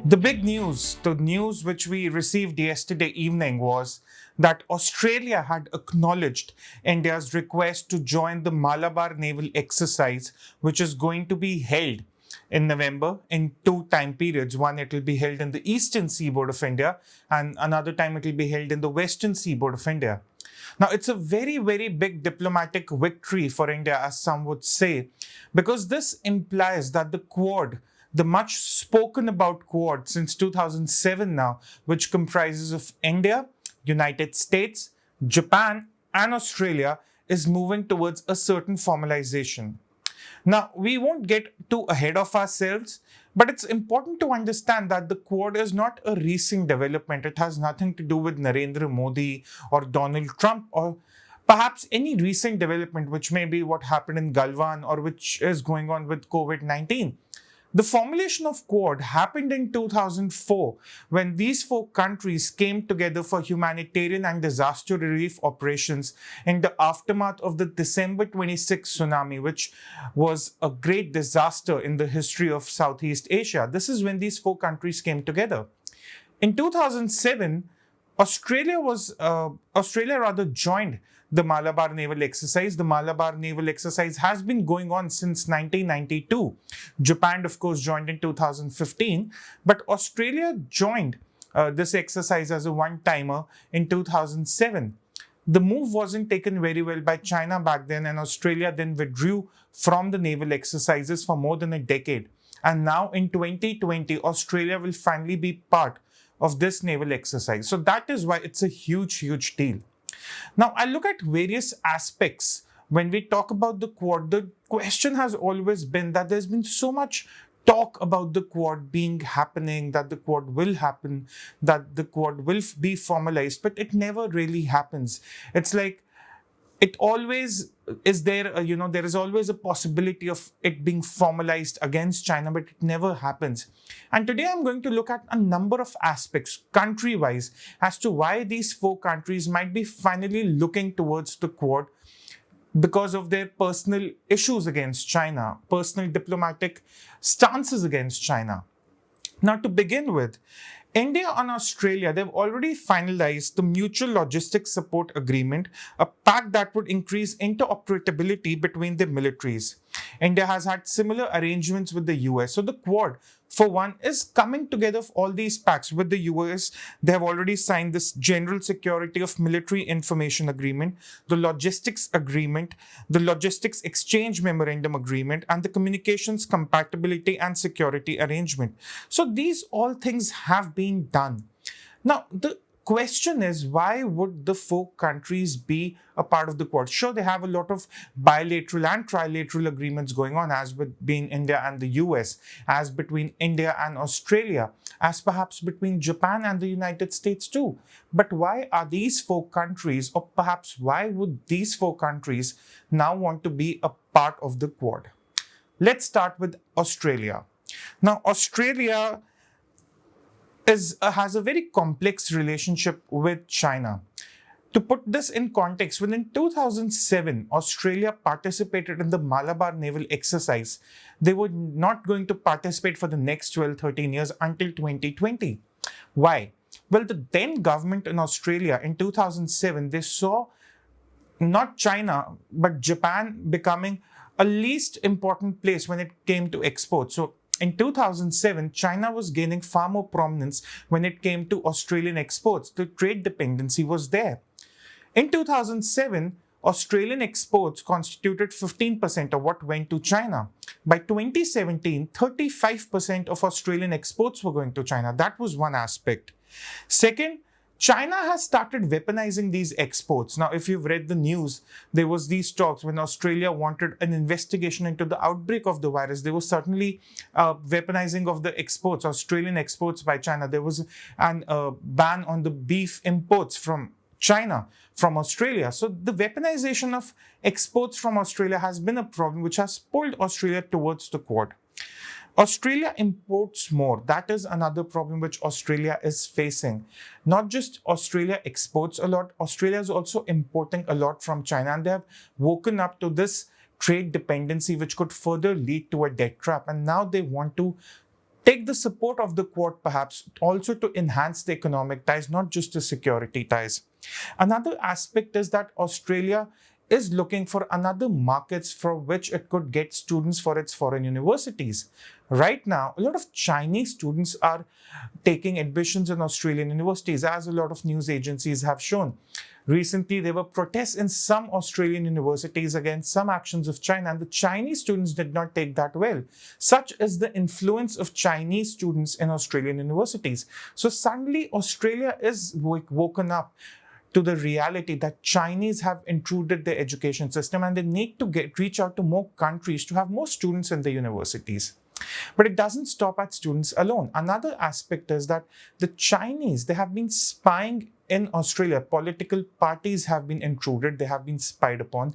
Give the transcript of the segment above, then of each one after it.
The big news, the news which we received yesterday evening was that Australia had acknowledged India's request to join the Malabar naval exercise, which is going to be held in November in two time periods. One, it will be held in the eastern seaboard of India, and another time it will be held in the western seaboard of India. Now, it's a very, very big diplomatic victory for India, as some would say, because this implies that the Quad, the much spoken about Quad since 2007 now, which comprises of India, United States, Japan, and Australia, is moving towards a certain formalization. Now, we won't get too ahead of ourselves, but it's important to understand that the Quad is not a recent development. It has nothing to do with Narendra Modi or Donald Trump or perhaps any recent development, which may be what happened in Galwan or which is going on with COVID-19. The formulation of Quad happened in 2004 when these four countries came together for humanitarian and disaster relief operations in the aftermath of the December 26 tsunami, which was a great disaster in the history of Southeast Asia. This is when these four countries came together. In 2007, Australia joined the Malabar naval exercise. The Malabar naval exercise has been going on since 1992. Japan, of course, joined in 2015, but Australia joined this exercise as a one-timer in 2007. The move wasn't taken very well by China back then, and Australia then withdrew from the naval exercises for more than a decade. And now in 2020, Australia will finally be part of this naval exercise. So that is why it's a huge, huge deal. Now, I look at various aspects. When we talk about the Quad, the question has always been that there's been so much talk about the Quad happening, that the Quad will happen, that the Quad will be formalized, but it never really happens. It's like it always is there, there is always a possibility of it being formalized against China, but it never happens. And today I'm going to look at a number of aspects, country-wise, as to why these four countries might be finally looking towards the Quad because of their personal issues against China, personal diplomatic stances against China. Now, to begin with, India and Australia, they've already finalized the Mutual Logistics Support Agreement, a pact that would increase interoperability between the militaries. India has had similar arrangements with the US. So the Quad, for one, is coming together of all these pacts with the US. They have already signed this General Security of Military Information Agreement, the Logistics Agreement, the Logistics Exchange Memorandum Agreement, and the Communications Compatibility and Security Arrangement. So these all things have been done. Now, the question is, why would the four countries be a part of the Quad? Sure, they have a lot of bilateral and trilateral agreements going on, as between India and the US, as between India and Australia, as perhaps between Japan and the United States too. But why are these four countries, or perhaps why would these four countries now want to be a part of the Quad? Let's start with Australia. Now, Australia has a very complex relationship with China. To put this in context, within 2007, Australia participated in the Malabar naval exercise. They were not going to participate for the next 12-13 years until 2020. Why? Well, the then government in Australia in 2007, they saw not China, but Japan becoming a least important place when it came to exports. So in 2007, China was gaining far more prominence when it came to Australian exports. The trade dependency was there. In 2007, Australian exports constituted 15% of what went to China. By 2017, 35% of Australian exports were going to China. That was one aspect. Second, China has started weaponizing these exports. Now, if you've read the news, there was these talks when Australia wanted an investigation into the outbreak of the virus. There was certainly weaponizing of the exports, Australian exports by China. There was a ban on the beef imports from China, from Australia. So the weaponization of exports from Australia has been a problem which has pulled Australia towards the Quad. Australia imports more. That is another problem which Australia is facing. Not just Australia exports a lot, Australia is also importing a lot from China, and they have woken up to this trade dependency which could further lead to a debt trap. And now they want to take the support of the Quad perhaps also to enhance the economic ties, not just the security ties. Another aspect is that Australia is looking for another markets for which it could get students for its foreign universities. Right now, a lot of Chinese students are taking admissions in Australian universities, as a lot of news agencies have shown. Recently, there were protests in some Australian universities against some actions of China, and the Chinese students did not take that well. Such is the influence of Chinese students in Australian universities. So suddenly, Australia is woken up to the reality that Chinese have intruded their education system and they need to reach out to more countries to have more students in the universities. But it doesn't stop at students alone. Another aspect is that the Chinese, they have been spying in Australia. Political parties have been intruded, they have been spied upon.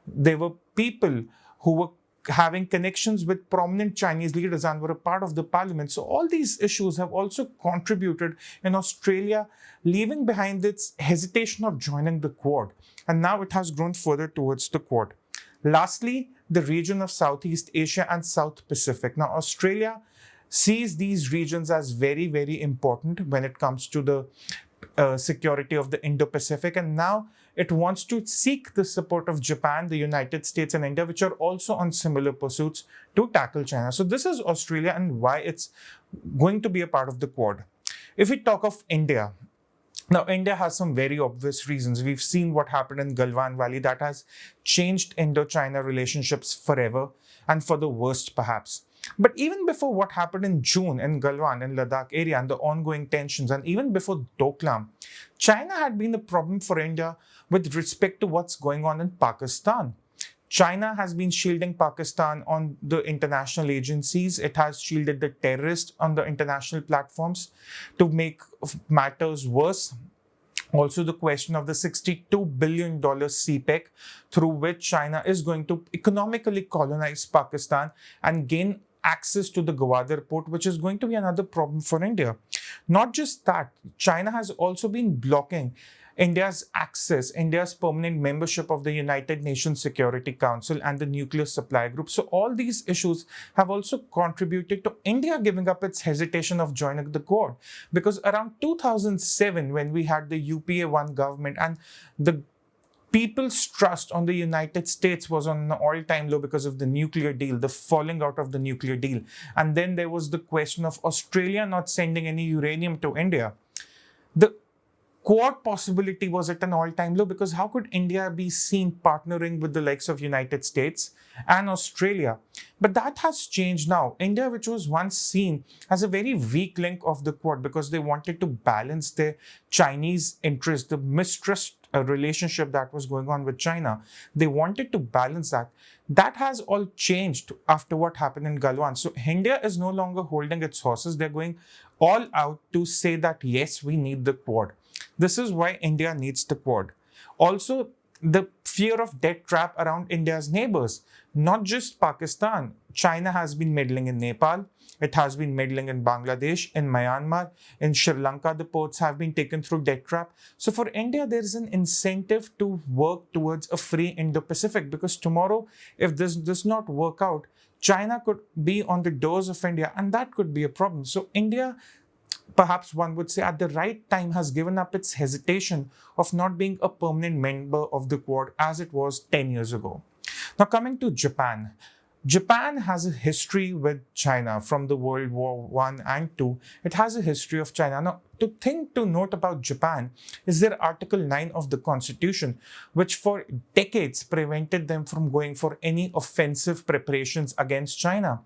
There were people who were having connections with prominent Chinese leaders and were a part of the parliament. So all these issues have also contributed in Australia leaving behind its hesitation of joining the Quad. And now it has grown further towards the Quad. Lastly, the region of Southeast Asia and South Pacific. Now, Australia sees these regions as very, very important when it comes to the security of the Indo-Pacific. And now it wants to seek the support of Japan, the United States, and India, which are also on similar pursuits to tackle China. So this is Australia and why it's going to be a part of the Quad. If we talk of India, now, India has some very obvious reasons. We've seen what happened in Galwan Valley that has changed Indo-China relationships forever and for the worst, perhaps. But even before what happened in June in Galwan and Ladakh area and the ongoing tensions, and even before Doklam, China had been a problem for India with respect to what's going on in Pakistan. China has been shielding Pakistan on the international agencies. It has shielded the terrorists on the international platforms. To make matters worse, also the question of the $62 billion CPEC, through which China is going to economically colonize Pakistan and gain access to the Gwadar port, which is going to be another problem for India. Not just that, China has also been blocking India's access, India's permanent membership of the United Nations Security Council and the nuclear supply group. So all these issues have also contributed to India giving up its hesitation of joining the Quad. Because around 2007, when we had the UPA-1 government and the people's trust on the United States was on an all-time low because of the nuclear deal, the falling out of the nuclear deal. And then there was the question of Australia not sending any uranium to India. The Quad possibility was at an all-time low because how could India be seen partnering with the likes of United States and Australia? But that has changed now. India, which was once seen as a very weak link of the Quad because they wanted to balance their Chinese interest, the mistrust relationship that was going on with China. They wanted to balance that. That has all changed after what happened in Galwan. So India is no longer holding its horses. They're going all out to say that, yes, we need the Quad. This is why India needs the Quad. Also, the fear of debt trap around India's neighbors, not just Pakistan. China has been meddling in Nepal. It has been meddling in Bangladesh, in Myanmar, in Sri Lanka. The ports have been taken through debt trap. So for India, there is an incentive to work towards a free Indo-Pacific because tomorrow, if this does not work out, China could be on the doors of India and that could be a problem. So India, perhaps one would say at the right time, has given up its hesitation of not being a permanent member of the Quad as it was 10 years ago. Now coming to Japan. Japan has a history with China from the World War I and II. It has a history of China. Now, to note about Japan is their Article 9 of the Constitution, which for decades prevented them from going for any offensive preparations against China.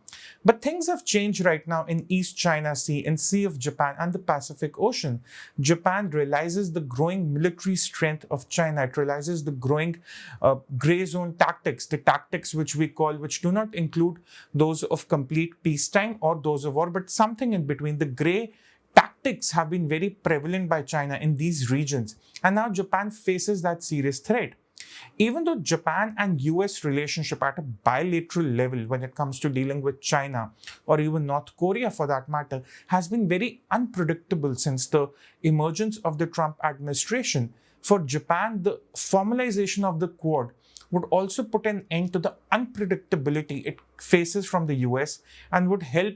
But things have changed right now in East China Sea, in Sea of Japan and the Pacific Ocean. Japan realizes the growing military strength of China. It realizes the growing gray zone tactics, the tactics which we call, which do not include those of complete peacetime or those of war, but something in between. The gray tactics have been very prevalent by China in these regions. And now Japan faces that serious threat. Even though Japan and US relationship at a bilateral level when it comes to dealing with China or even North Korea for that matter has been very unpredictable since the emergence of the Trump administration, for Japan, the formalization of the Quad would also put an end to the unpredictability it faces from the US and would help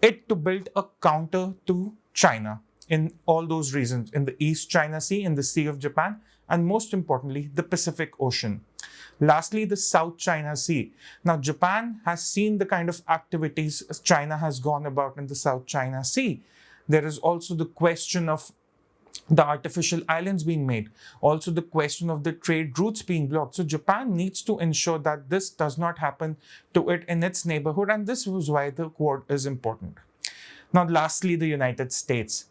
it to build a counter to China in all those reasons, in the East China Sea, in the Sea of Japan, and most importantly, the Pacific Ocean. Lastly, the South China Sea. Now, Japan has seen the kind of activities China has gone about in the South China Sea. There is also the question of the artificial islands being made, also the question of the trade routes being blocked. So Japan needs to ensure that this does not happen to it in its neighborhood, and this was why the Quad is important. Now, lastly, the United States.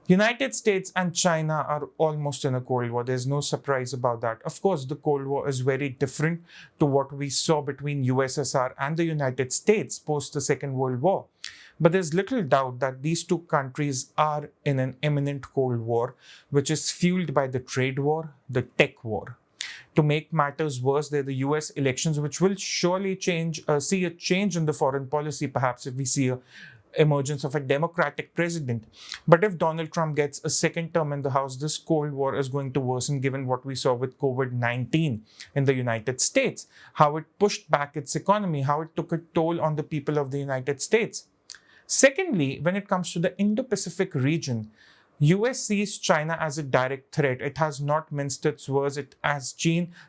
United States and China are almost in a Cold War. There's no surprise about that. Of course, the Cold War is very different to what we saw between USSR and the United States post the Second World War. But there's little doubt that these two countries are in an imminent Cold War, which is fueled by the trade war, the tech war. To make matters worse, there are the US elections, which will surely see a change in the foreign policy, perhaps if we see a emergence of a Democratic president. But if Donald Trump gets a second term in the House, this Cold War is going to worsen given what we saw with COVID-19 in the United States, how it pushed back its economy, how it took a toll on the people of the United States. Secondly, when it comes to the Indo-Pacific region, US sees China as a direct threat. It has not minced its words. It has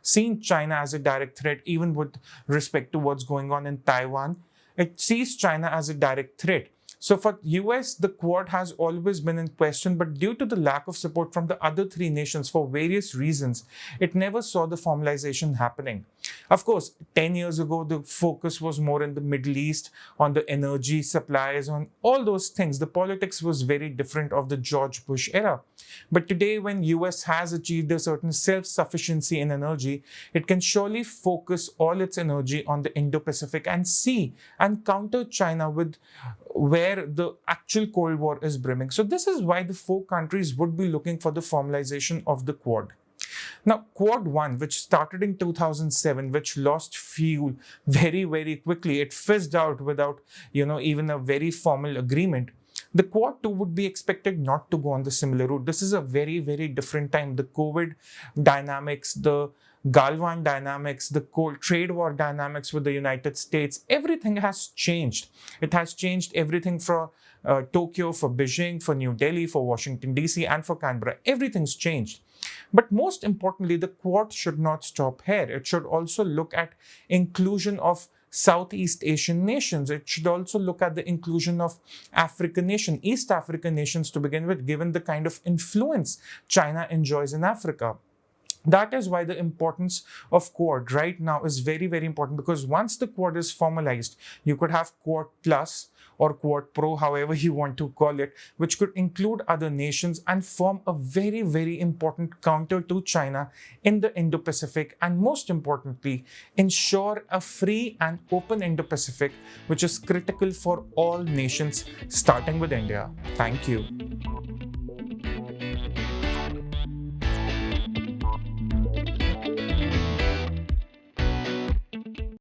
seen China as a direct threat, even with respect to what's going on in Taiwan. It sees China as a direct threat. So for US, the Quad has always been in question, but due to the lack of support from the other three nations for various reasons, it never saw the formalization happening. Of course, 10 years ago, the focus was more in the Middle East, on the energy supplies, on all those things. The politics was very different of the George Bush era. But today, when US has achieved a certain self-sufficiency in energy, it can surely focus all its energy on the Indo-Pacific and see and counter China with where the actual Cold War is brimming. So this is why the four countries would be looking for the formalization of the Quad. Now, Quad 1, which started in 2007, which lost fuel very, very quickly, it fizzed out without, even a very formal agreement. The Quad 2 would be expected not to go on the similar route. This is a very, very different time. The COVID dynamics, the Galwan dynamics, the cold trade war dynamics with the United States, everything has changed. It has changed everything for Tokyo, for Beijing, for New Delhi, for Washington, D.C., and for Canberra. Everything's changed. But most importantly, the Quad should not stop here. It should also look at inclusion of Southeast Asian nations. It should also look at the inclusion of African nations, East African nations to begin with, given the kind of influence China enjoys in Africa. That is why the importance of Quad right now is very, very important, because once the Quad is formalized, you could have Quad Plus or Quad Pro, however you want to call it, which could include other nations and form a very, very important counter to China in the Indo-Pacific, and most importantly, ensure a free and open Indo-Pacific, which is critical for all nations, starting with India. Thank you.